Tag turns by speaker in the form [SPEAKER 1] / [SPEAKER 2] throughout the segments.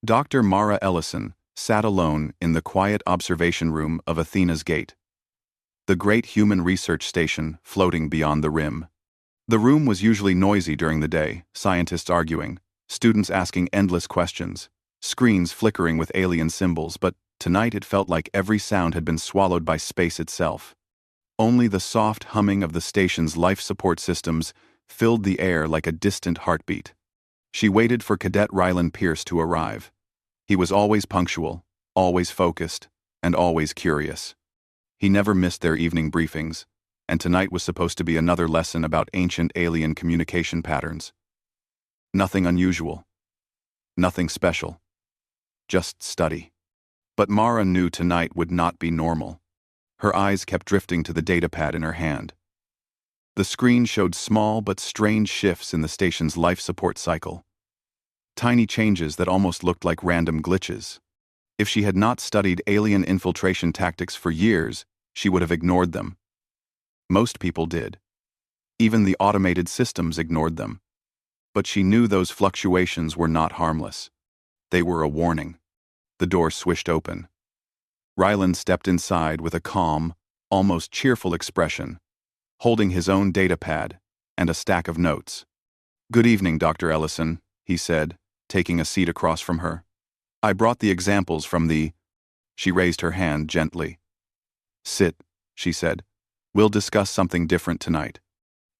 [SPEAKER 1] Dr. Mara Ellison sat alone in the quiet observation room of Athena's Gate, the great human research station floating beyond the rim. The room was usually noisy during the day, scientists arguing, students asking endless questions, screens flickering with alien symbols, but tonight it felt like every sound had been swallowed by space itself. Only the soft humming of the station's life support systems filled the air like a distant heartbeat. She waited for Cadet Rylan Pierce to arrive. He was always punctual, always focused, and always curious. He never missed their evening briefings, and tonight was supposed to be another lesson about ancient alien communication patterns. Nothing unusual. Nothing special. Just study. But Mara knew tonight would not be normal. Her eyes kept drifting to the datapad in her hand. The screen showed small but strange shifts in the station's life support cycle. Tiny changes that almost looked like random glitches. If she had not studied alien infiltration tactics for years, she would have ignored them. Most people did. Even the automated systems ignored them. But she knew those fluctuations were not harmless. They were a warning. The door swished open. Rylan stepped inside with a calm, almost cheerful expression, holding his own datapad and a stack of notes. "Good evening, Dr. Ellison," he said, taking a seat across from her. "I brought the examples from the—" She raised her hand gently. "Sit," she said. "We'll discuss something different tonight."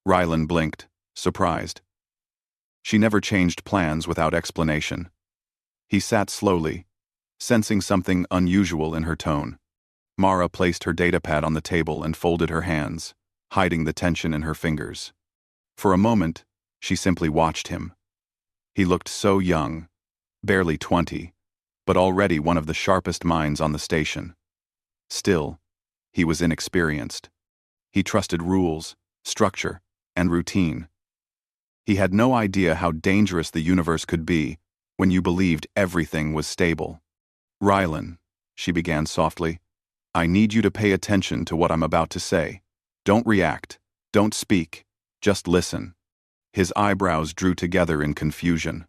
[SPEAKER 1] Rylan blinked, surprised. She never changed plans without explanation. He sat slowly, sensing something unusual in her tone. Mara placed her datapad on the table and folded her hands, hiding the tension in her fingers. For a moment, she simply watched him. He looked so young, barely 20, but already one of the sharpest minds on the station. Still, he was inexperienced. He trusted rules, structure, and routine. He had no idea how dangerous the universe could be when you believed everything was stable. "Rylan," she began softly, "I need you to pay attention to what I'm about to say. Don't react. Don't speak. Just listen." His eyebrows drew together in confusion.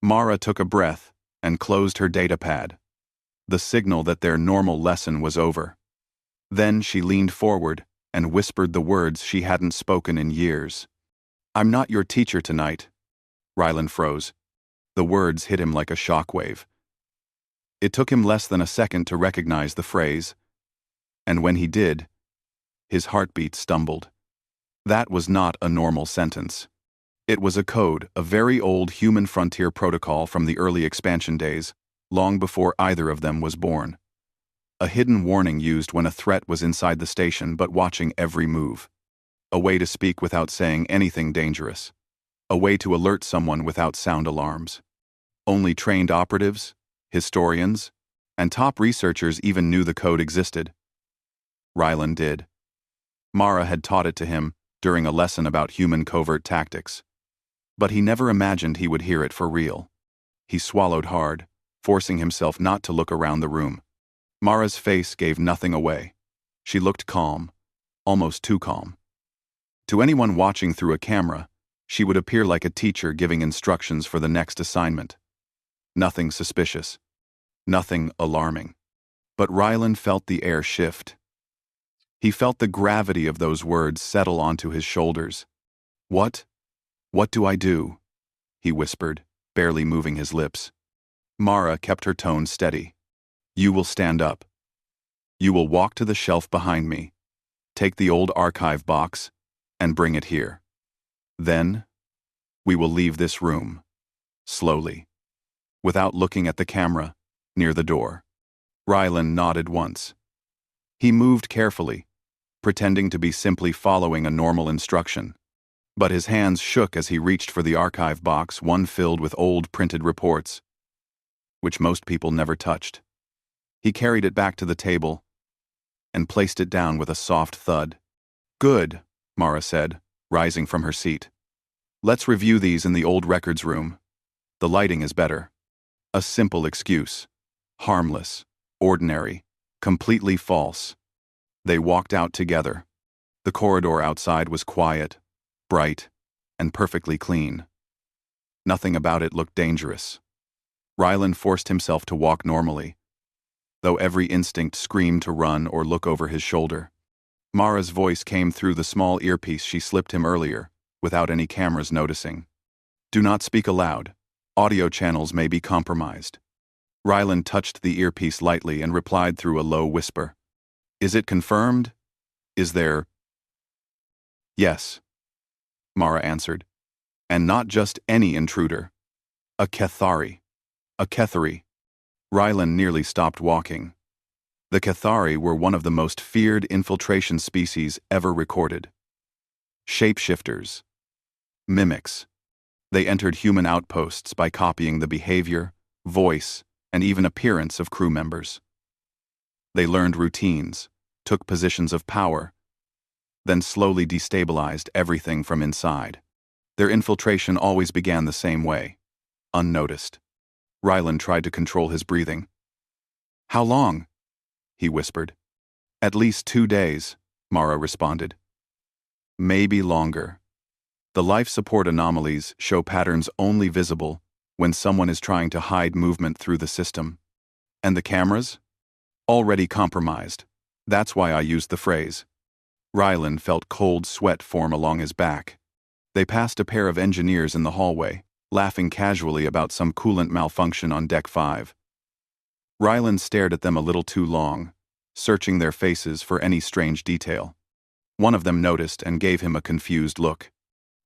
[SPEAKER 1] Mara took a breath and closed her datapad, the signal that their normal lesson was over. Then she leaned forward and whispered the words she hadn't spoken in years. "I'm not your teacher tonight." Rylan froze. The words hit him like a shockwave. It took him less than a second to recognize the phrase, and when he did, his heartbeat stumbled. That was not a normal sentence. It was a code, a very old human frontier protocol from the early expansion days, long before either of them was born. A hidden warning used when a threat was inside the station but watching every move. A way to speak without saying anything dangerous. A way to alert someone without sound alarms. Only trained operatives, historians, and top researchers even knew the code existed. Rylan did. Mara had taught it to him during a lesson about human covert tactics. But he never imagined he would hear it for real. He swallowed hard, forcing himself not to look around the room. Mara's face gave nothing away. She looked calm, almost too calm. To anyone watching through a camera, she would appear like a teacher giving instructions for the next assignment. Nothing suspicious. Nothing alarming. But Rylan felt the air shift. He felt the gravity of those words settle onto his shoulders. "What do I do?" he whispered, barely moving his lips. Mara kept her tone steady. "You will stand up. You will walk to the shelf behind me, take the old archive box, and bring it here. Then, we will leave this room, slowly, without looking at the camera, near the door." Rylan nodded once. He moved carefully, pretending to be simply following a normal instruction. But his hands shook as he reached for the archive box, one filled with old printed reports, which most people never touched. He carried it back to the table and placed it down with a soft thud. "Good," Mara said, rising from her seat. "Let's review these in the old records room. The lighting is better." A simple excuse. Harmless, ordinary, completely false. They walked out together. The corridor outside was quiet, bright, and perfectly clean. Nothing about it looked dangerous. Rylan forced himself to walk normally, though every instinct screamed to run or look over his shoulder. Mara's voice came through the small earpiece she slipped him earlier, without any cameras noticing. "Do not speak aloud. Audio channels may be compromised." Rylan touched the earpiece lightly and replied through a low whisper. "Is it confirmed? Is there—" "Yes," Mara answered. "And not just any intruder. A Cathari. A Kethari." Rylan nearly stopped walking. The Cathari were one of the most feared infiltration species ever recorded. Shapeshifters. Mimics. They entered human outposts by copying the behavior, voice, and even appearance of crew members. They learned routines, took positions of power, then slowly destabilized everything from inside. Their infiltration always began the same way, unnoticed. Rylan tried to control his breathing. "How long?" he whispered. "At least 2 days," Mara responded. "Maybe longer." The life support anomalies show patterns only visible when someone is trying to hide movement through the system. And the cameras? Already compromised. That's why I used the phrase. Rylan felt cold sweat form along his back. They passed a pair of engineers in the hallway, laughing casually about some coolant malfunction on Deck 5. Rylan stared at them a little too long, searching their faces for any strange detail. One of them noticed and gave him a confused look.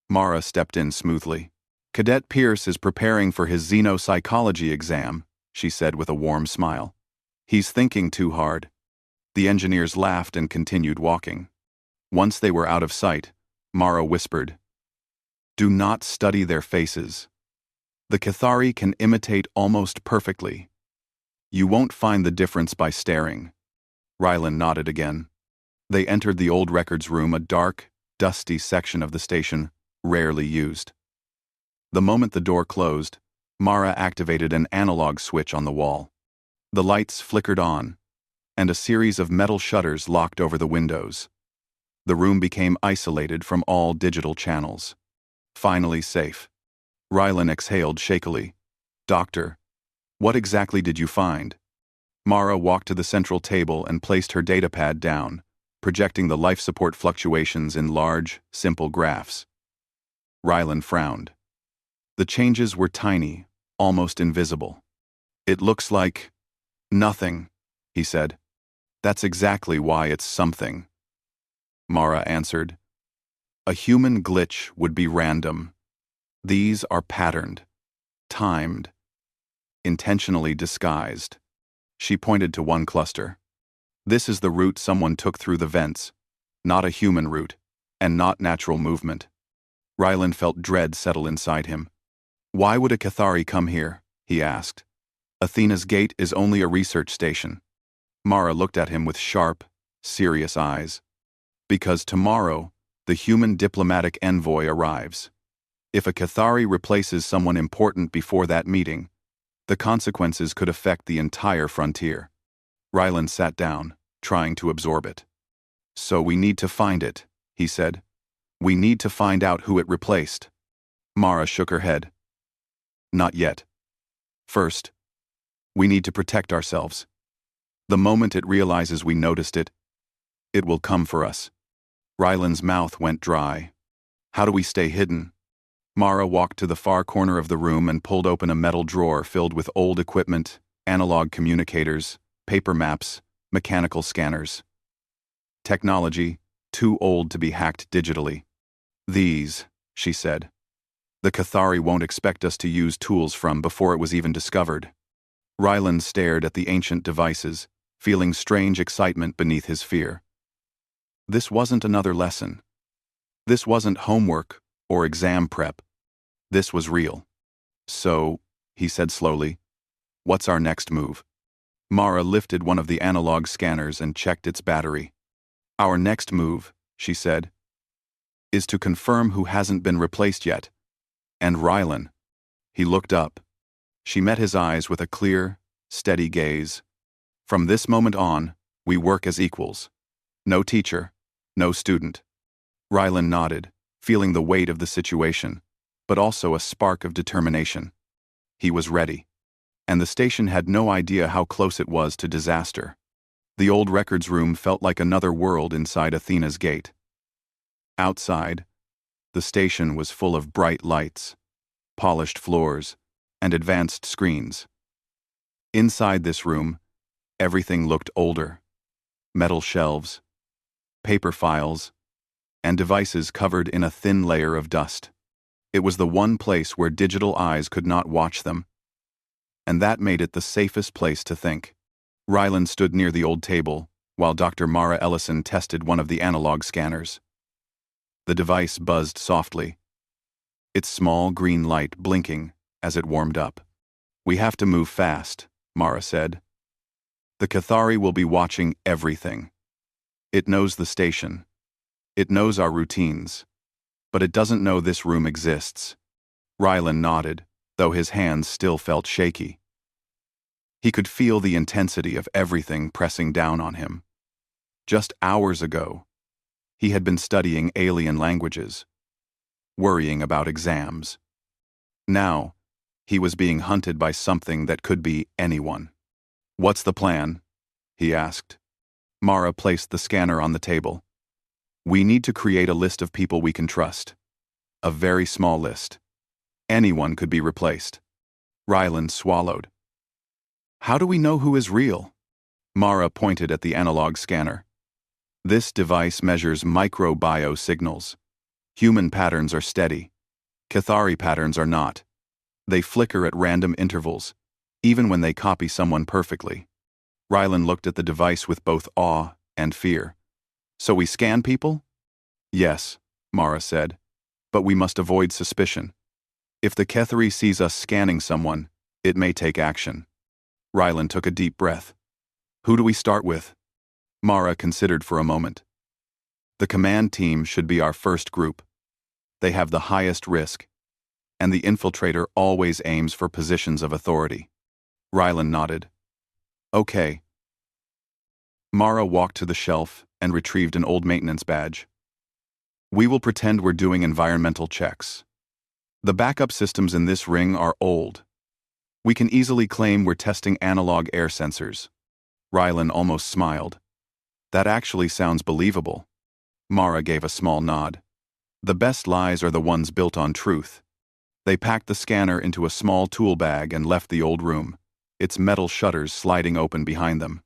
[SPEAKER 1] Mara stepped in smoothly. "Cadet Pierce is preparing for his xenopsychology exam," she said with a warm smile. "He's thinking too hard." The engineers laughed and continued walking. Once they were out of sight, Mara whispered, "Do not study their faces. The Cathari can imitate almost perfectly. You won't find the difference by staring." Rylan nodded again. They entered the old records room, a dark, dusty section of the station, rarely used. The moment the door closed, Mara activated an analog switch on the wall. The lights flickered on, and a series of metal shutters locked over the windows. The room became isolated from all digital channels. Finally safe. Rylan exhaled shakily. "Doctor, what exactly did you find?" Mara walked to the central table and placed her datapad down, projecting the life support fluctuations in large, simple graphs. Rylan frowned. The changes were tiny, almost invisible. "It looks like nothing," he said. "That's exactly why it's something," Mara answered. "A human glitch would be random. These are patterned, timed, intentionally disguised." She pointed to one cluster. "This is the route someone took through the vents, not a human route, and not natural movement." Rylan felt dread settle inside him. "Why would a Cathari come here?" he asked. "Athena's Gate is only a research station." Mara looked at him with sharp, serious eyes. "Because tomorrow, the human diplomatic envoy arrives. If a Cathari replaces someone important before that meeting, the consequences could affect the entire frontier." Rylan sat down, trying to absorb it. "So we need to find it," he said. "We need to find out who it replaced." Mara shook her head. "Not yet. First, we need to protect ourselves. The moment it realizes we noticed it, it will come for us." Rylan's mouth went dry. "How do we stay hidden?" Mara walked to the far corner of the room and pulled open a metal drawer filled with old equipment, analog communicators, paper maps, mechanical scanners. Technology, too old to be hacked digitally. "These," she said. "The Cathari won't expect us to use tools from before it was even discovered." Rylan stared at the ancient devices, feeling strange excitement beneath his fear. This wasn't another lesson. This wasn't homework or exam prep. This was real. "So," he said slowly, "what's our next move?" Mara lifted one of the analog scanners and checked its battery. "Our next move," she said, "is to confirm who hasn't been replaced yet." And Rylan. He looked up. She met his eyes with a clear, steady gaze. "From this moment on, we work as equals. No teacher, no student." Rylan nodded, feeling the weight of the situation, but also a spark of determination. He was ready. and the station had no idea how close it was to disaster. The old records room felt like another world inside Athena's gate. Outside, the station was full of bright lights, polished floors, and advanced screens. Inside this room, everything looked older. Metal shelves, paper files, and devices covered in a thin layer of dust. It was the one place where digital eyes could not watch them, and that made it the safest place to think. Ryland stood near the old table, while Dr. Mara Ellison tested one of the analog scanners. The device buzzed softly, its small green light blinking as it warmed up. "We have to move fast," Mara said. "The Cathari will be watching everything. It knows the station. It knows our routines. But it doesn't know this room exists." Ryland nodded, though his hands still felt shaky. He could feel the intensity of everything pressing down on him. Just hours ago, he had been studying alien languages, worrying about exams. Now, he was being hunted by something that could be anyone. "What's the plan?" he asked. Mara placed the scanner on the table. "We need to create a list of people we can trust. A very small list. Anyone could be replaced." Ryland swallowed. "How do we know who is real?" Mara pointed at the analog scanner. "This device measures micro-bio signals. Human patterns are steady. Cathari patterns are not. They flicker at random intervals, even when they copy someone perfectly." Ryland looked at the device with both awe and fear. "So we scan people?" "Yes," Mara said, "but we must avoid suspicion. If the Cathari sees us scanning someone, it may take action." Ryland took a deep breath. "Who do we start with?" Mara considered for a moment. "The command team should be our first group. They have the highest risk, and the infiltrator always aims for positions of authority." Ryland nodded. "Okay." Mara walked to the shelf and retrieved an old maintenance badge. "We will pretend we're doing environmental checks. The backup systems in this ring are old. We can easily claim we're testing analog air sensors." Ryland almost smiled. "That actually sounds believable." Mara gave a small nod. "The best lies are the ones built on truth." They packed the scanner into a small tool bag and left the old room, its metal shutters sliding open behind them.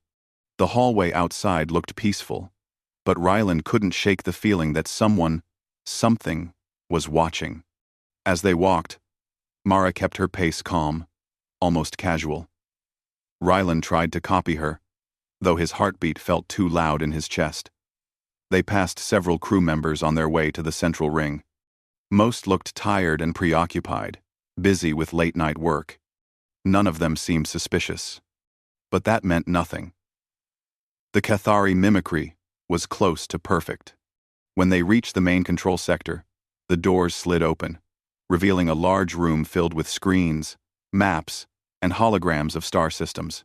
[SPEAKER 1] The hallway outside looked peaceful, but Ryland couldn't shake the feeling that something, was watching. As they walked, Mara kept her pace calm, almost casual. Ryland tried to copy her, though his heartbeat felt too loud in his chest. They passed several crew members on their way to the central ring. Most looked tired and preoccupied, busy with late-night work. None of them seemed suspicious. But that meant nothing. The Cathari mimicry was close to perfect. When they reached the main control sector, the doors slid open, revealing a large room filled with screens, maps, and holograms of star systems.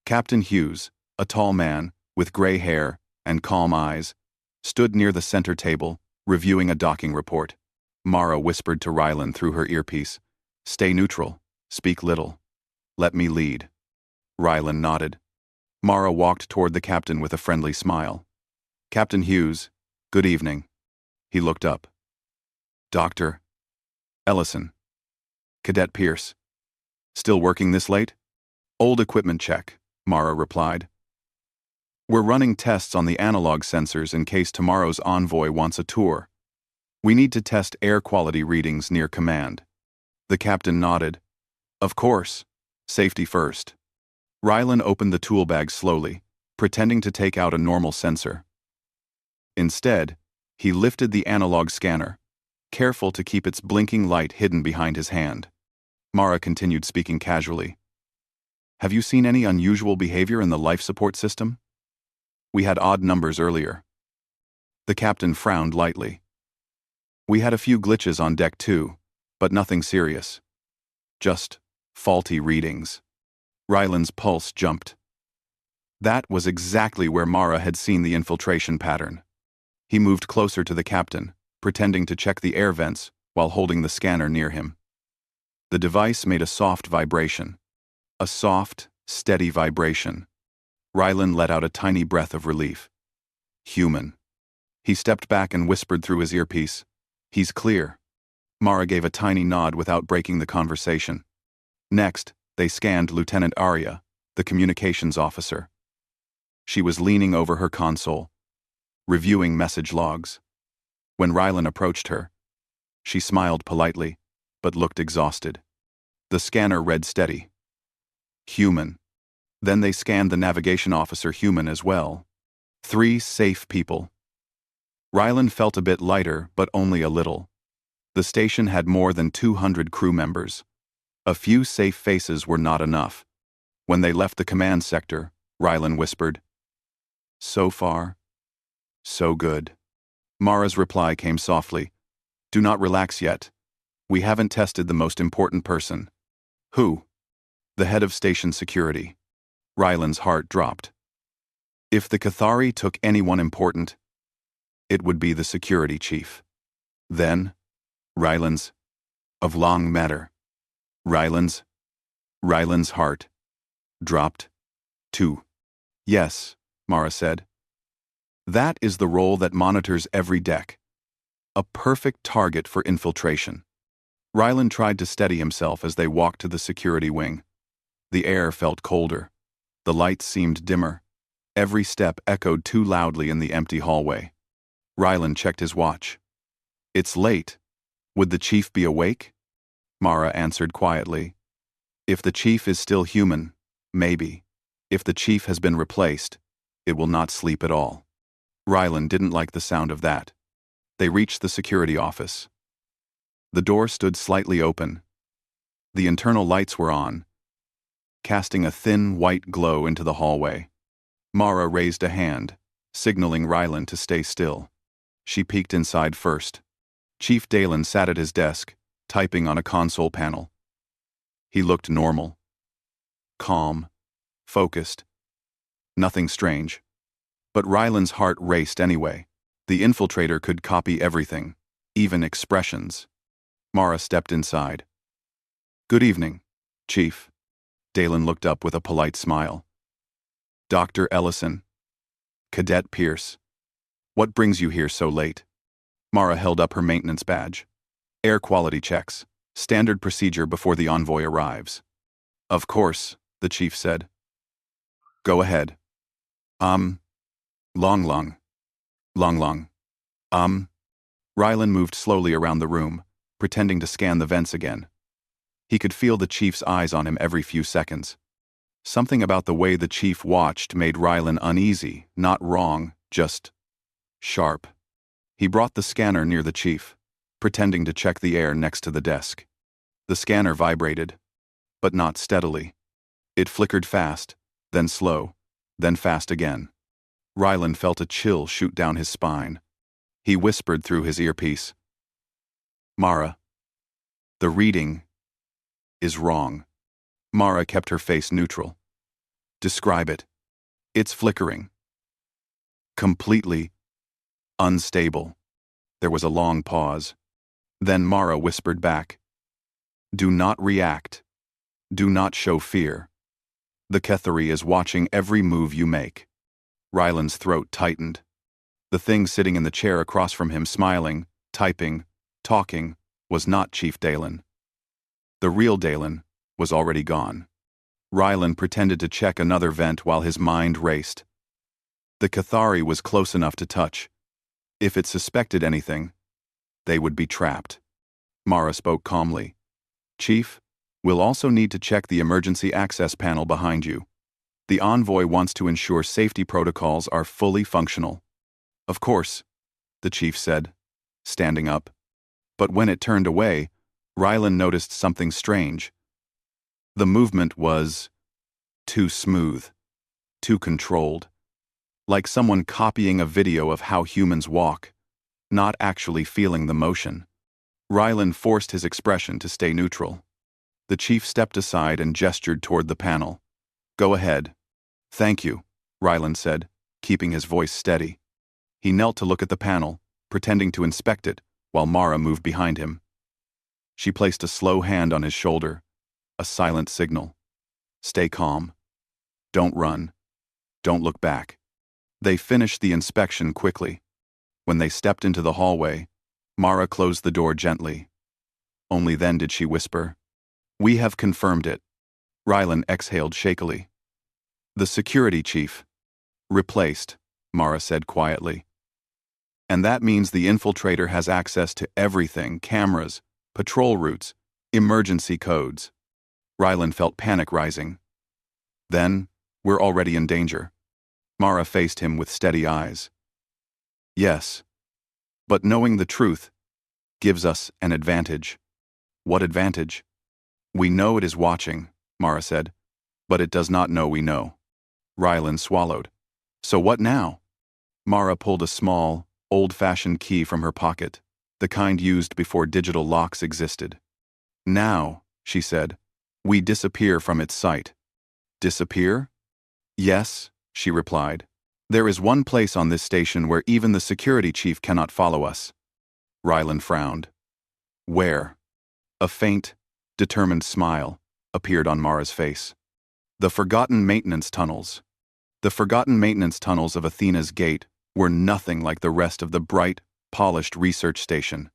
[SPEAKER 1] Captain Hughes, a tall man with gray hair and calm eyes, stood near the center table, reviewing a docking report. Mara whispered to Ryland through her earpiece, "Stay neutral, speak little. Let me lead." Ryland nodded. Mara walked toward the captain with a friendly smile. "Captain Hughes, good evening." He looked up. "Dr. Ellison." "Cadet Pierce. Still working this late?" "Old equipment check," Mara replied. "We're running tests on the analog sensors in case tomorrow's envoy wants a tour. We need to test air quality readings near command." The captain nodded. "Of course. Safety first." Ryland opened the tool bag slowly, pretending to take out a normal sensor. Instead, he lifted the analog scanner, careful to keep its blinking light hidden behind his hand. Mara continued speaking casually. "Have you seen any unusual behavior in the life support system? We had odd numbers earlier." The captain frowned lightly. "We had a few glitches on deck too, but nothing serious. Just faulty readings." Ryland's pulse jumped. That was exactly where Mara had seen the infiltration pattern. He moved closer to the captain, pretending to check the air vents while holding the scanner near him. The device made a soft vibration. A soft, steady vibration. Rylan let out a tiny breath of relief. Human. He stepped back and whispered through his earpiece, "He's clear." Mara gave a tiny nod without breaking the conversation. Next, they scanned Lieutenant Arya, the communications officer. She was leaning over her console, reviewing message logs. When Rylan approached her, she smiled politely, but looked exhausted. The scanner read steady. Human. Then they scanned the navigation officer, human as well. 3 safe people. Rylan felt a bit lighter, but only a little. The station had more than 200 crew members. A few safe faces were not enough. When they left the command sector, Rylan whispered, "So far, so good." Mara's reply came softly, "Do not relax yet. We haven't tested the most important person." "Who?" "The head of station security." Rylan's heart dropped. If the Cathari took anyone important, it would be the security chief. Then, Rylan's, of long matter. Rylan's heart dropped, too. "Yes," Mara said. "That is the role that monitors every deck. A perfect target for infiltration." Rylan tried to steady himself as they walked to the security wing. The air felt colder. The lights seemed dimmer. Every step echoed too loudly in the empty hallway. Rylan checked his watch. "It's late. Would the chief be awake?" Mara answered quietly. "If the chief is still human, maybe. If the chief has been replaced, it will not sleep at all." Rylan didn't like the sound of that. They reached the security office. The door stood slightly open. The internal lights were on, casting a thin white glow into the hallway. Mara raised a hand, signaling Rylan to stay still. She peeked inside first. Chief Dalen sat at his desk, typing on a console panel. He looked normal. Calm. Focused. Nothing strange. But Rylan's heart raced anyway. The infiltrator could copy everything, even expressions. Mara stepped inside. "Good evening, Chief." Dalen looked up with a polite smile. "Dr. Ellison." "Cadet Pierce. What brings you here so late?" Mara held up her maintenance badge. "Air quality checks. Standard procedure before the envoy arrives." "Of course," the chief said. "Go ahead." Long. Rylan moved slowly around the room, pretending to scan the vents again. He could feel the chief's eyes on him every few seconds. Something about the way the chief watched made Rylan uneasy, not wrong, just sharp. He brought the scanner near the chief, pretending to check the air next to the desk. The scanner vibrated, but not steadily. It flickered fast, then slow, then fast again. Rylan felt a chill shoot down his spine. He whispered through his earpiece, "Mara, the reading is wrong." Mara kept her face neutral. "Describe it." "It's flickering. Completely unstable." There was a long pause. Then Mara whispered back, "Do not react. Do not show fear. The Cathari is watching every move you make." Rylan's throat tightened. The thing sitting in the chair across from him, smiling, typing, talking, was not Chief Dalen. The real Dalen was already gone. Rylan pretended to check another vent while his mind raced. The Cathari was close enough to touch. If it suspected anything, they would be trapped. Mara spoke calmly. "Chief, we'll also need to check the emergency access panel behind you. The envoy wants to ensure safety protocols are fully functional." "Of course," the chief said, standing up. But when it turned away, Rylan noticed something strange. The movement was too smooth, too controlled, like someone copying a video of how humans walk, not actually feeling the motion. Rylan forced his expression to stay neutral. The chief stepped aside and gestured toward the panel. "Go ahead." "Thank you," Rylan said, keeping his voice steady. He knelt to look at the panel, pretending to inspect it, while Mara moved behind him. She placed a slow hand on his shoulder, a silent signal. Stay calm. Don't run. Don't look back. They finished the inspection quickly. When they stepped into the hallway, Mara closed the door gently. Only then did she whisper, "We have confirmed it." Rylan exhaled shakily. "The security chief." "Replaced," Mara said quietly. "And that means the infiltrator has access to everything: cameras, patrol routes, emergency codes." Rylan felt panic rising. "Then, we're already in danger." Mara faced him with steady eyes. "Yes. But knowing the truth gives us an advantage." "What advantage?" "We know it is watching," Mara said, "but it does not know we know." Rylan swallowed. "So what now?" Mara pulled a small, old-fashioned key from her pocket, the kind used before digital locks existed. "Now," she said, "we disappear from its sight." "Disappear?" "Yes," she replied. "There is one place on this station where even the security chief cannot follow us." Rylan frowned. "Where?" A faint, determined smile appeared on Mara's face. "The forgotten maintenance tunnels." The forgotten maintenance tunnels of Athena's gate were nothing like the rest of the bright, polished research station.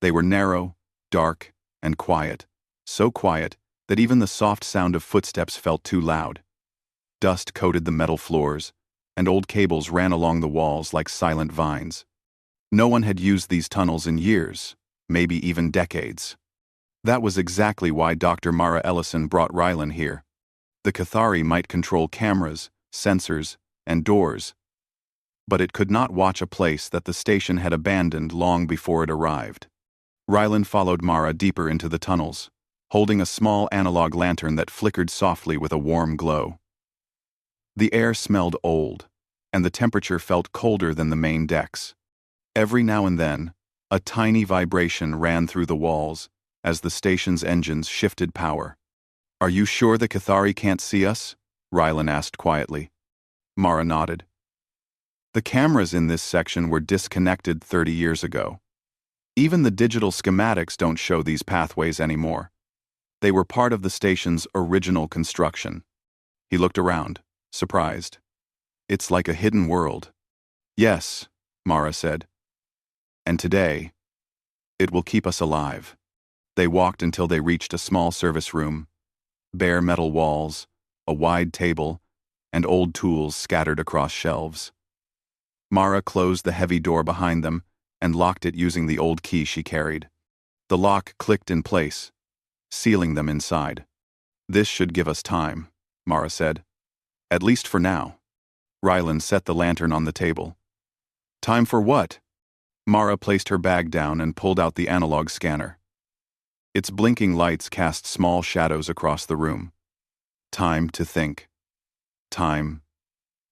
[SPEAKER 1] They were narrow, dark, and quiet, so quiet that even the soft sound of footsteps felt too loud. Dust coated the metal floors, and old cables ran along the walls like silent vines. No one had used these tunnels in years, maybe even decades. That was exactly why Dr. Mara Ellison brought Rylan here. The Cathari might control cameras, sensors, and doors, but it could not watch a place that the station had abandoned long before it arrived. Rylan followed Mara deeper into the tunnels, holding a small analog lantern that flickered softly with a warm glow. The air smelled old, and the temperature felt colder than the main decks. Every now and then, a tiny vibration ran through the walls as the station's engines shifted power. "Are you sure the Cathari can't see us?" Rylan asked quietly. Mara nodded. "The cameras in this section were disconnected 30 years ago. Even the digital schematics don't show these pathways anymore. They were part of the station's original construction." He looked around, surprised. "It's like a hidden world." "Yes," Mara said. "And today, it will keep us alive." They walked until they reached a small service room, bare metal walls, a wide table, and old tools scattered across shelves. Mara closed the heavy door behind them and locked it using the old key she carried. The lock clicked in place, sealing them inside. "This should give us time," Mara said. "At least for now." Rylan set the lantern on the table. "Time for what?" Mara placed her bag down and pulled out the analog scanner. Its blinking lights cast small shadows across the room. Time to think. Time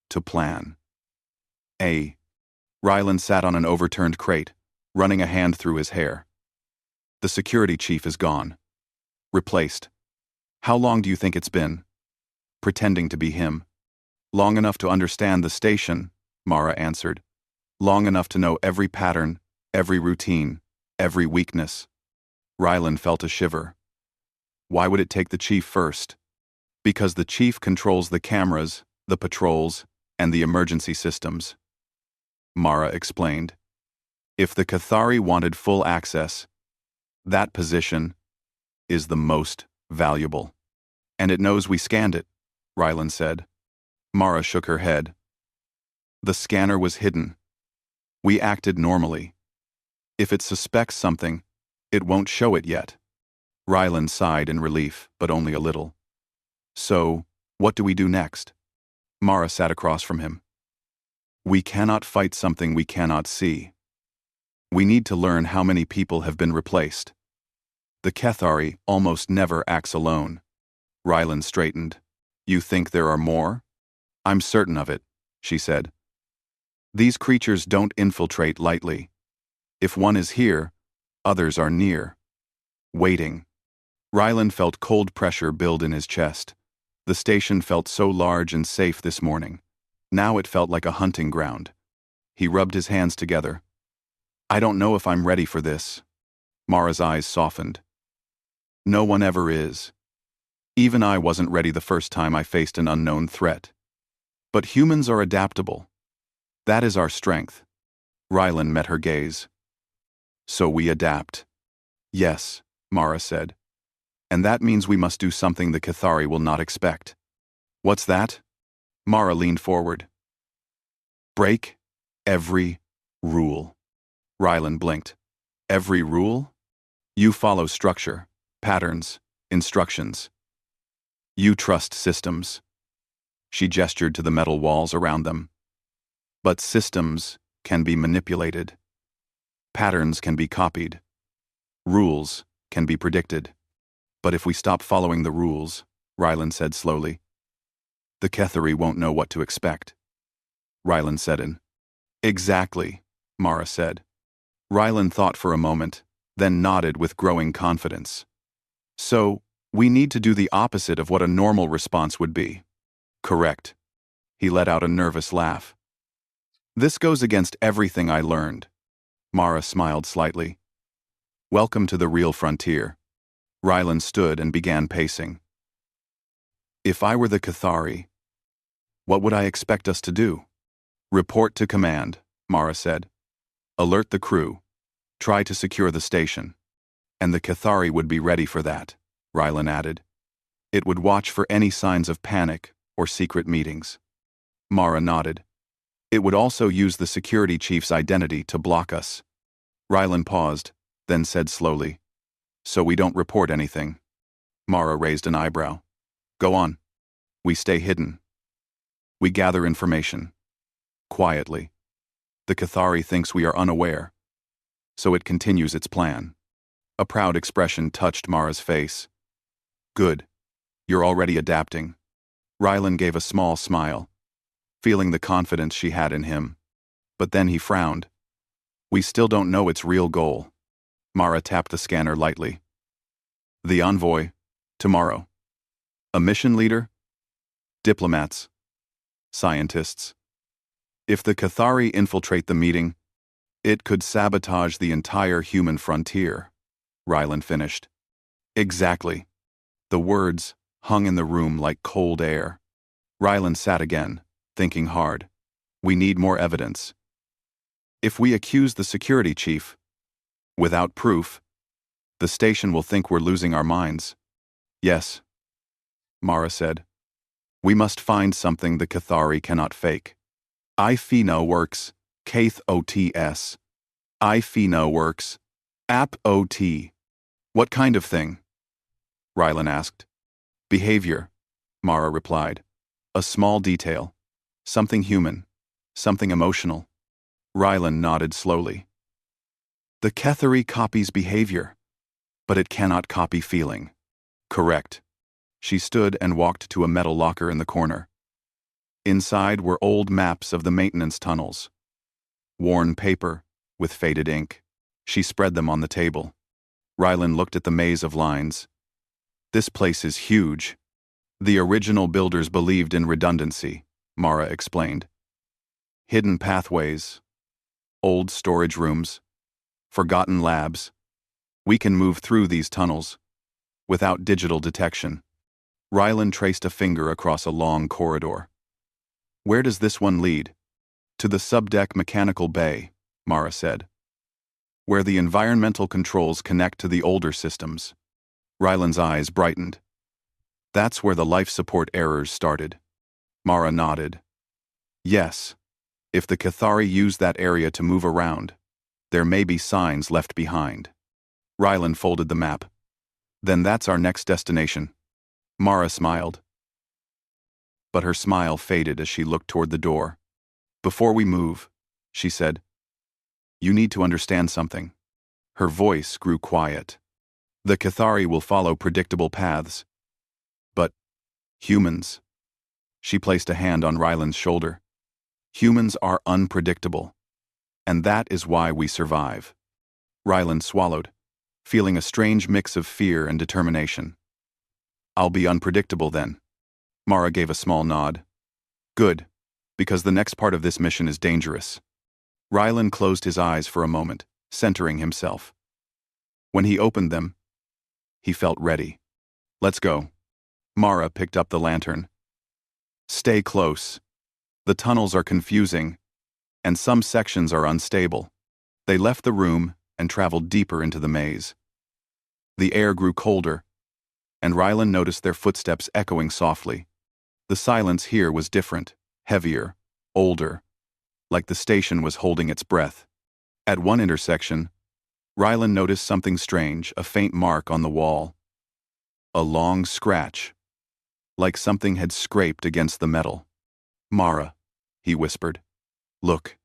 [SPEAKER 1] to plan. Rylan sat on an overturned crate, running a hand through his hair. "The security chief is gone. Replaced. How long do you think it's been?" "Pretending to be him." "Long enough to understand the station," Mara answered. "Long enough to know every pattern, every routine, every weakness." Rylan felt a shiver. "Why would it take the chief first?" "Because the chief controls the cameras, the patrols, and the emergency systems." Mara explained. "If the Cathari wanted full access, that position is the most valuable." "And it knows we scanned it," Rylan said. Mara shook her head. "The scanner was hidden. We acted normally. If it suspects something, it won't show it yet." Rylan sighed in relief, but only a little. "So, what do we do next?" Mara sat across from him. "We cannot fight something we cannot see. We need to learn how many people have been replaced. The Cathari almost never acts alone." Rylan straightened. "You think there are more?" "I'm certain of it," she said. "These creatures don't infiltrate lightly. If one is here, others are near. Waiting." Rylan felt cold pressure build in his chest. The station felt so large and safe this morning. Now it felt like a hunting ground. He rubbed his hands together. "I don't know if I'm ready for this." Mara's eyes softened. "No one ever is. Even I wasn't ready the first time I faced an unknown threat. But humans are adaptable. That is our strength. Rylan met her gaze. So we adapt. Yes, Mara said. And that means we must do something the Cathari will not expect. What's that? Mara leaned forward. Break every rule. Rylan blinked. Every rule? You follow structure, patterns, instructions. You trust systems. She gestured to the metal walls around them. But systems can be manipulated. Patterns can be copied. Rules can be predicted. But if we stop following the rules, Rylan said slowly, the Cathari won't know what to expect. Rylan said in. Exactly, Mara said. Rylan thought for a moment, then nodded with growing confidence. So, we need to do the opposite of what a normal response would be. Correct. He let out a nervous laugh. This goes against everything I learned. Mara smiled slightly. Welcome to the real frontier. Rylan stood and began pacing. If I were the Cathari, what would I expect us to do? Report to command, Mara said. Alert the crew. Try to secure the station. And the Cathari would be ready for that, Rylan added. It would watch for any signs of panic or secret meetings. Mara nodded. It would also use the security chief's identity to block us. Rylan paused, then said slowly, so we don't report anything. Mara raised an eyebrow. Go on. We stay hidden. We gather information. Quietly. The Cathari thinks we are unaware, so it continues its plan. A proud expression touched Mara's face. Good. You're already adapting. Rylan gave a small smile, feeling the confidence she had in him. But then he frowned. We still don't know its real goal. Mara tapped the scanner lightly. The envoy, tomorrow. A mission leader? Diplomats. Scientists. If the Cathari infiltrate the meeting, it could sabotage the entire human frontier, Rylan finished. Exactly. The words hung in the room like cold air. Rylan sat again, thinking hard. We need more evidence. If we accuse the security chief, without proof, the station will think we're losing our minds. Yes, Mara said. We must find something the Cathari cannot fake. I-FINO works, Kaith OTS. I-FINO works, App OT. What kind of thing? Rylan asked. Behavior, Mara replied. A small detail. Something human. Something emotional. Rylan nodded slowly. The Cathari copies behavior, but it cannot copy feeling. Correct. She stood and walked to a metal locker in the corner. Inside were old maps of the maintenance tunnels. Worn paper, with faded ink. She spread them on the table. Rylan looked at the maze of lines. This place is huge. The original builders believed in redundancy, Mara explained. Hidden pathways. Old storage rooms. Forgotten labs. We can move through these tunnels without digital detection. Rylan traced a finger across a long corridor. Where does this one lead? To the subdeck mechanical bay, Mara said. Where the environmental controls connect to the older systems. Rylan's eyes brightened. That's where the life support errors started. Mara nodded. Yes. If the Cathari use that area to move around, there may be signs left behind. Rylan folded the map. Then that's our next destination. Mara smiled. But her smile faded as she looked toward the door. Before we move, she said, you need to understand something. Her voice grew quiet. The Cathari will follow predictable paths. But humans. She placed a hand on Rylan's shoulder. Humans are unpredictable. And that is why we survive. Rylan swallowed, feeling a strange mix of fear and determination. I'll be unpredictable then. Mara gave a small nod. Good, because the next part of this mission is dangerous. Rylan closed his eyes for a moment, centering himself. When he opened them, he felt ready. Let's go. Mara picked up the lantern. Stay close. The tunnels are confusing, and some sections are unstable. They left the room and traveled deeper into the maze. The air grew colder, and Rylan noticed their footsteps echoing softly. The silence here was different, heavier, older, like the station was holding its breath. At one intersection, Rylan noticed something strange, a faint mark on the wall. A long scratch, like something had scraped against the metal. Mara, he whispered. Look.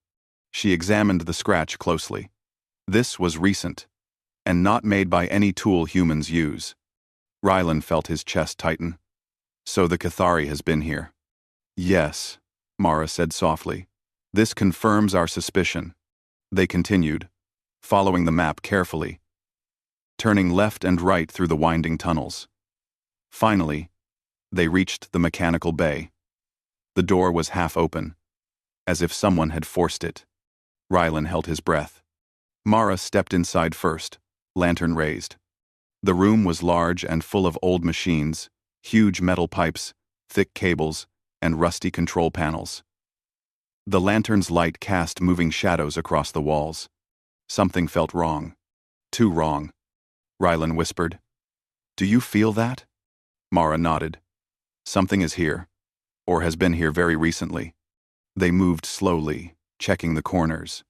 [SPEAKER 1] She examined the scratch closely. This was recent, and not made by any tool humans use. Rylan felt his chest tighten. So the Cathari has been here. Yes, Mara said softly. This confirms our suspicion. They continued, following the map carefully, turning left and right through the winding tunnels. Finally, they reached the mechanical bay. The door was half open, as if someone had forced it. Rylan held his breath. Mara stepped inside first, lantern raised. The room was large and full of old machines, huge metal pipes, thick cables, and rusty control panels. The lantern's light cast moving shadows across the walls. Something felt wrong. Too wrong. Rylan whispered. Do you feel that? Mara nodded. Something is here, or has been here very recently. They moved slowly, checking the corners.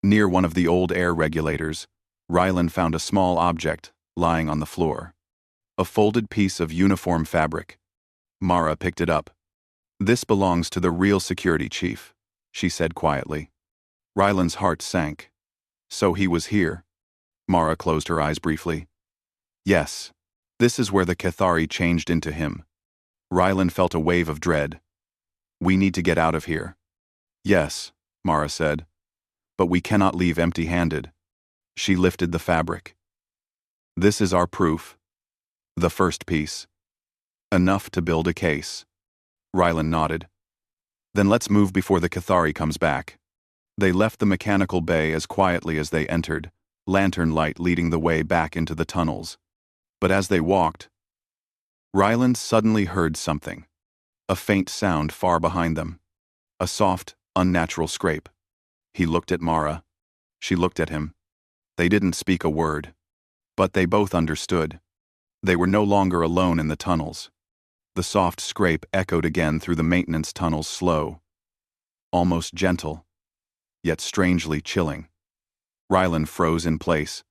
[SPEAKER 1] Near one of the old air regulators, Rylan found a small object lying on the floor. A folded piece of uniform fabric. Mara picked it up. This belongs to the real security chief, she said quietly. Rylan's heart sank. So he was here. Mara closed her eyes briefly. Yes, this is where the Cathari changed into him. Rylan felt a wave of dread. We need to get out of here. Yes, Mara said. But we cannot leave empty-handed. She lifted the fabric. This is our proof. The first piece. Enough to build a case. Rylan nodded. Then let's move before the Cathari comes back. They left the mechanical bay as quietly as they entered, lantern light leading the way back into the tunnels. But as they walked, Rylan suddenly heard something. A faint sound far behind them. A soft, unnatural scrape. He looked at Mara. She looked at him. They didn't speak a word. But they both understood. They were no longer alone in the tunnels. The soft scrape echoed again through the maintenance tunnels, slow, almost gentle, yet strangely chilling. Rylan froze in place,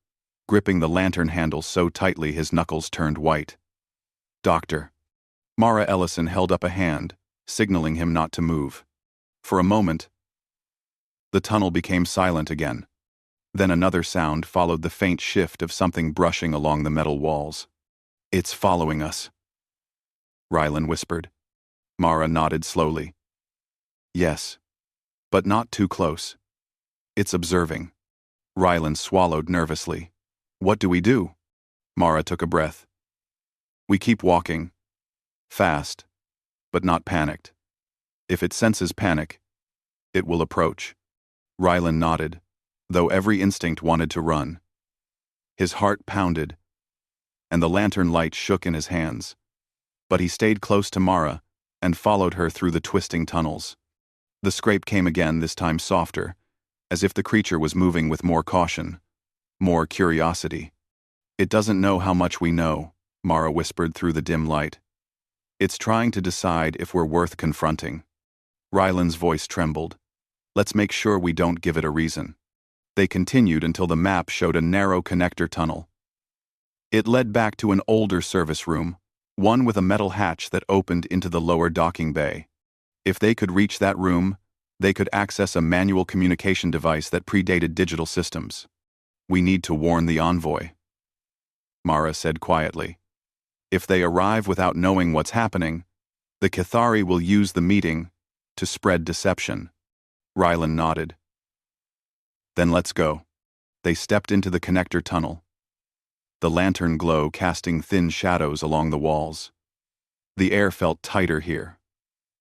[SPEAKER 1] gripping the lantern handle so tightly his knuckles turned white. Doctor. Mara Ellison held up a hand, signaling him not to move. For a moment, the tunnel became silent again. Then another sound followed the faint shift of something brushing along the metal walls. It's following us, Rylan whispered. Mara nodded slowly. Yes, but not too close. It's observing. Rylan swallowed nervously. What do we do? Mara took a breath. We keep walking. Fast, but not panicked. If it senses panic, it will approach. Rylan nodded, though every instinct wanted to run. His heart pounded, and the lantern light shook in his hands. But he stayed close to Mara and followed her through the twisting tunnels. The scrape came again, this time softer, as if the creature was moving with more caution, more curiosity. It doesn't know how much we know, Mara whispered through the dim light. It's trying to decide if we're worth confronting. Rylan's voice trembled. Let's make sure we don't give it a reason. They continued until the map showed a narrow connector tunnel. It led back to an older service room, one with a metal hatch that opened into the lower docking bay. If they could reach that room, they could access a manual communication device that predated digital systems. We need to warn the envoy, Mara said quietly. If they arrive without knowing what's happening, the Cathari will use the meeting to spread deception. Rylan nodded. Then let's go. They stepped into the connector tunnel, the lantern glow casting thin shadows along the walls. The air felt tighter here,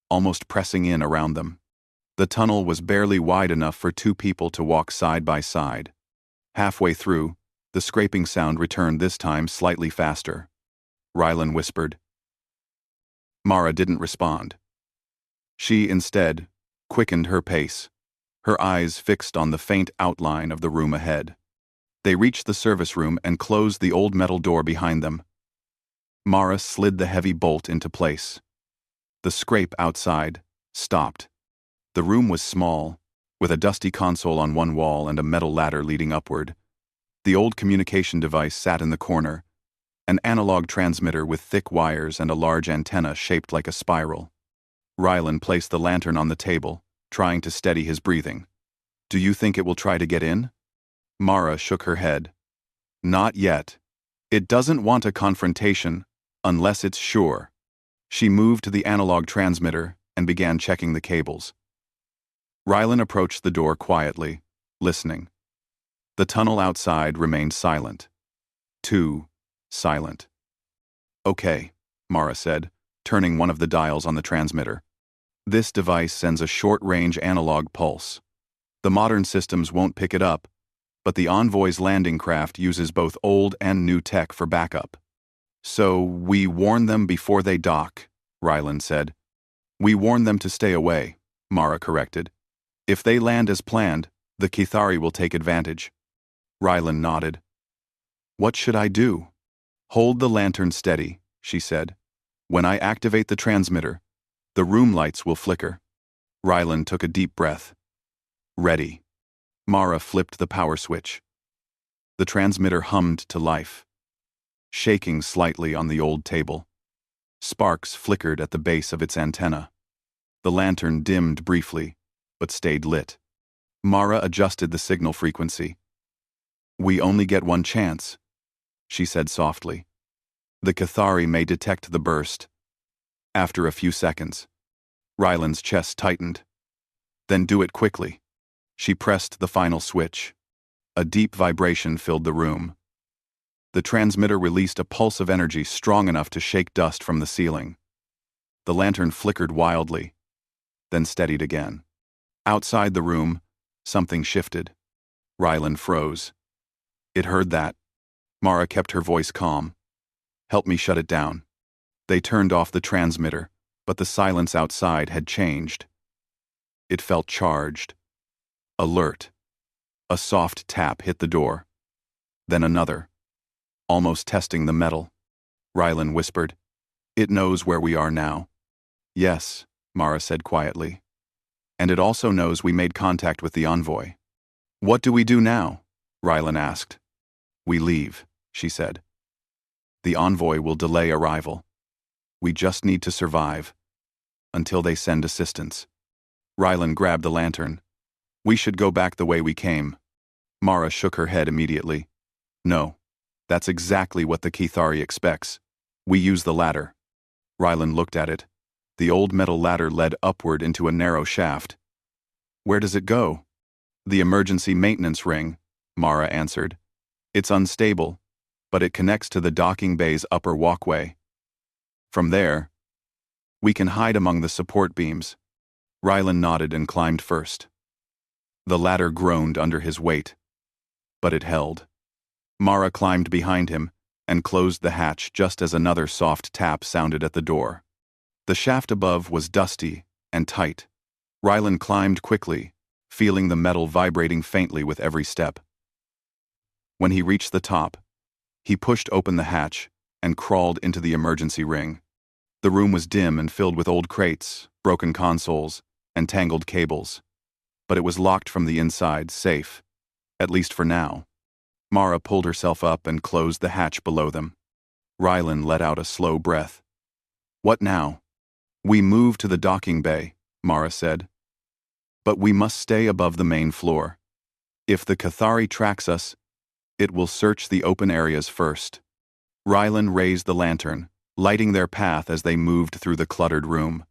[SPEAKER 1] almost pressing in around them. The tunnel was barely wide enough for two people to walk side by side. Halfway through, the scraping sound returned, this time slightly faster. Rylan whispered, Mara didn't respond. She, instead, quickened her pace, her eyes fixed on the faint outline of the room ahead. They reached the service room and closed the old metal door behind them. Mara slid the heavy bolt into place. The scrape outside stopped. The room was small, with a dusty console on one wall and a metal ladder leading upward. The old communication device sat in the corner, an analog transmitter with thick wires and a large antenna shaped like a spiral. Rylan placed the lantern on the table, trying to steady his breathing. "Do you think it will try to get in?" Mara shook her head. "Not yet. It doesn't want a confrontation unless it's sure." She moved to the analog transmitter and began checking the cables. Rylan approached the door quietly, listening. The tunnel outside remained silent. Too silent. "Okay," Mara said, turning one of the dials on the transmitter. "This device sends a short-range analog pulse. The modern systems won't pick it up, but the Envoy's landing craft uses both old and new tech for backup. So we warn them before they dock," Rylan said. "We warn them to stay away," Mara corrected. "If they land as planned, the Kithari will take advantage." Rylan nodded. "What should I do?" "Hold the lantern steady," she said. "When I activate the transmitter, the room lights will flicker." Rylan took a deep breath. "Ready." Mara flipped the power switch. The transmitter hummed to life, shaking slightly on the old table. Sparks flickered at the base of its antenna. The lantern dimmed briefly, but stayed lit. Mara adjusted the signal frequency. "We only get one chance," she said softly. "The Kithari may detect the burst." After a few seconds, Rylan's chest tightened. "Then do it quickly." She pressed the final switch. A deep vibration filled the room. The transmitter released a pulse of energy strong enough to shake dust from the ceiling. The lantern flickered wildly, then steadied again. Outside the room, something shifted. Rylan froze. "It heard that." Mara kept her voice calm. "Help me shut it down." They turned off the transmitter, but the silence outside had changed. It felt charged. Alert. A soft tap hit the door. Then another, almost testing the metal. Rylan whispered, "It knows where we are now." "Yes," Mara said quietly. "And it also knows we made contact with the Envoy." "What do we do now?" Rylan asked. "We leave," she said. "The Envoy will delay arrival. We just need to survive until they send assistance." Rylan grabbed the lantern. "We should go back the way we came." Mara shook her head immediately. "No, that's exactly what the Kithari expects. We use the ladder." Rylan looked at it. The old metal ladder led upward into a narrow shaft. "Where does it go?" "The emergency maintenance ring," Mara answered. "It's unstable, but it connects to the docking bay's upper walkway. From there, we can hide among the support beams." Rylan nodded and climbed first. The ladder groaned under his weight, but it held. Mara climbed behind him and closed the hatch just as another soft tap sounded at the door. The shaft above was dusty and tight. Rylan climbed quickly, feeling the metal vibrating faintly with every step. When he reached the top, he pushed open the hatch and crawled into the emergency ring. The room was dim and filled with old crates, broken consoles, and tangled cables. But it was locked from the inside, safe, at least for now. Mara pulled herself up and closed the hatch below them. Rylan let out a slow breath. "What now?" "We move to the docking bay," Mara said. "But we must stay above the main floor. If the Kithari tracks us, it will search the open areas first." Rylan raised the lantern, lighting their path as they moved through the cluttered room.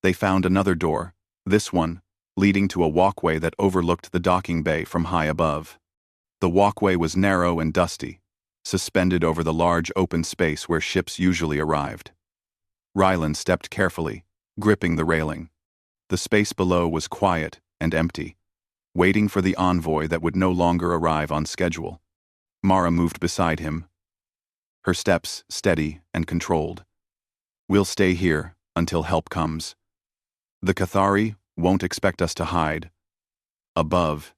[SPEAKER 1] They found another door, this one leading to a walkway that overlooked the docking bay from high above. The walkway was narrow and dusty, suspended over the large open space where ships usually arrived. Rylan stepped carefully, gripping the railing. The space below was quiet and empty, waiting for the envoy that would no longer arrive on schedule. Mara moved beside him, her steps steady and controlled. We'll stay here until help comes. The Cathari won't expect us to hide. Above,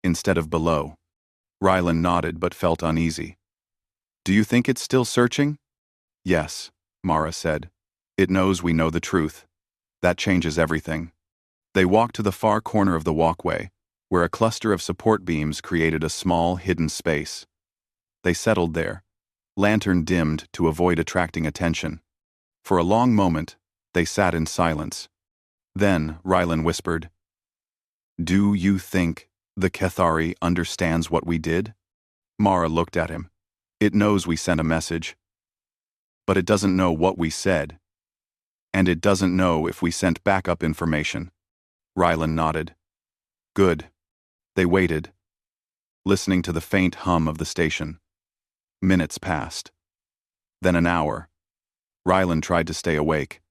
[SPEAKER 1] instead of below. Rylan nodded but felt uneasy. Do you think it's still searching? Yes, Mara said. It knows we know the truth. That changes everything. They walked to the far corner of the walkway, where a cluster of support beams created a small, hidden space. They settled there, lantern dimmed to avoid attracting attention. For a long moment, they sat in silence. Then, Rylan whispered, Do you think the Cathari understands what we did? Mara looked at him. It knows we sent a message. But it doesn't know what we said. And it doesn't know if we sent backup information. Rylan nodded. Good. They waited, listening to the faint hum of the station. Minutes passed. Then an hour. Rylan tried to stay awake,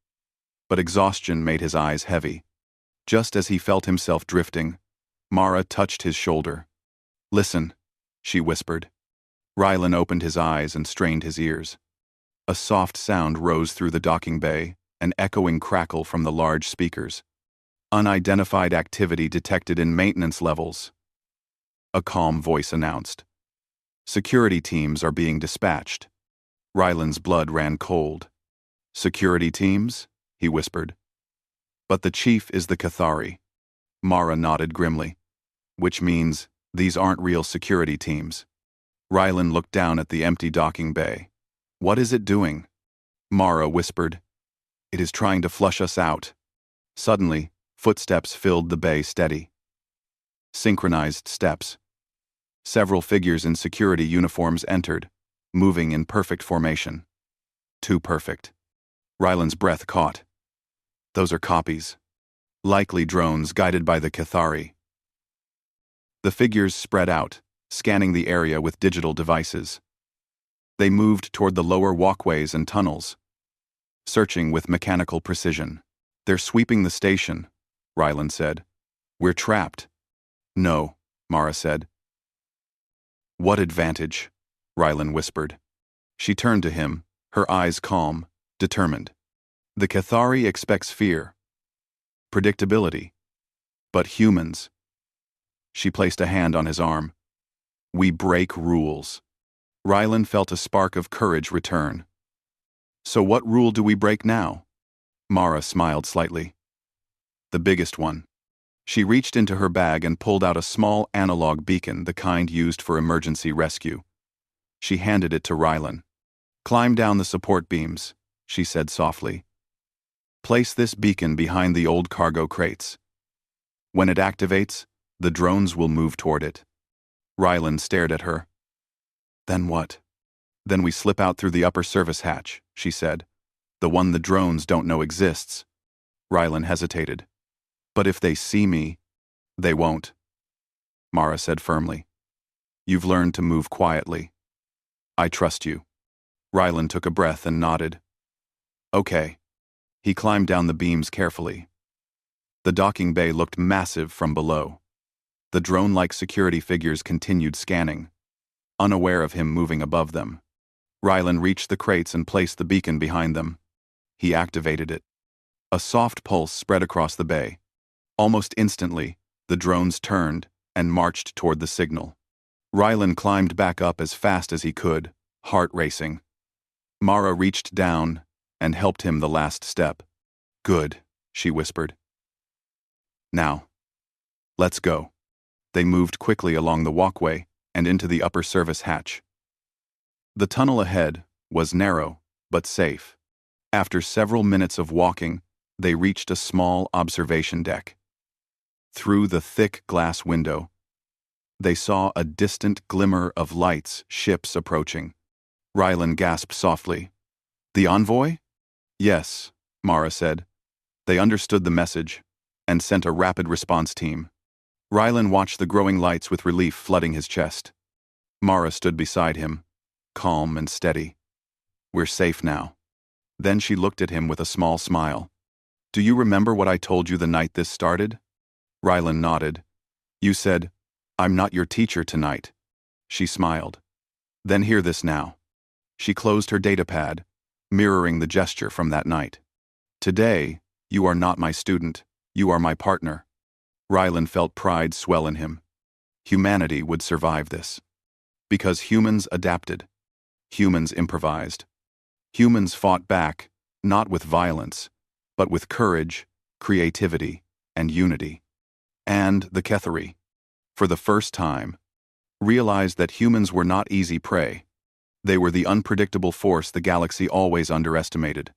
[SPEAKER 1] but exhaustion made his eyes heavy. Just as he felt himself drifting, Mara touched his shoulder. Listen, she whispered. Rylan opened his eyes and strained his ears. A soft sound rose through the docking bay, an echoing crackle from the large speakers. Unidentified activity detected in maintenance levels. A calm voice announced. Security teams are being dispatched. Rylan's blood ran cold. Security teams? He whispered. But the chief is the Cathari. Mara nodded grimly. Which means these aren't real security teams. Rylan looked down at the empty docking bay. What is it doing? Mara whispered. It is trying to flush us out. Suddenly, footsteps filled the bay steady. Synchronized steps. Several figures in security uniforms entered, moving in perfect formation. Too perfect. Rylan's breath caught. Those are copies. Likely drones guided by the Cathari. The figures spread out, scanning the area with digital devices. They moved toward the lower walkways and tunnels, searching with mechanical precision. They're sweeping the station, Rylan said. We're trapped. No, Mara said. What advantage? Rylan whispered. She turned to him, her eyes calm, determined. The Cathari expects fear. Predictability. But humans. She placed a hand on his arm. We break rules. Rylan felt a spark of courage return. So what rule do we break now? Mara smiled slightly. The biggest one. She reached into her bag and pulled out a small analog beacon, the kind used for emergency rescue. She handed it to Rylan. Climb down the support beams, she said softly. Place this beacon behind the old cargo crates. When it activates, the drones will move toward it. Rylan stared at her. Then what? Then we slip out through the upper service hatch, she said. The one the drones don't know exists. Rylan hesitated. But if they see me, they won't. Mara said firmly. You've learned to move quietly. I trust you. Rylan took a breath and nodded. Okay. He climbed down the beams carefully. The docking bay looked massive from below. The drone-like security figures continued scanning, unaware of him moving above them. Rylan reached the crates and placed the beacon behind them. He activated it. A soft pulse spread across the bay. Almost instantly, the drones turned and marched toward the signal. Rylan climbed back up as fast as he could, heart racing. Mara reached down and helped him the last step. Good, she whispered. Now, let's go. They moved quickly along the walkway and into the upper service hatch. The tunnel ahead was narrow, but safe. After several minutes of walking, they reached a small observation deck. Through the thick glass window, they saw a distant glimmer of lights, ships approaching. Rylan gasped softly. The envoy? Yes, Mara said. They understood the message and sent a rapid response team. Rylan watched the growing lights with relief flooding his chest. Mara stood beside him, calm and steady. We're safe now. Then she looked at him with a small smile. Do you remember what I told you the night this started? Rylan nodded. You said, I'm not your teacher tonight. She smiled. Then hear this now. She closed her datapad, mirroring the gesture from that night. Today, you are not my student, you are my partner. Rylan felt pride swell in him. Humanity would survive this. Because humans adapted. Humans improvised. Humans fought back, not with violence, but with courage, creativity, and unity. And the Kethari, for the first time, realized that humans were not easy prey. They were the unpredictable force the galaxy always underestimated.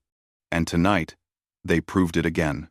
[SPEAKER 1] And tonight, they proved it again.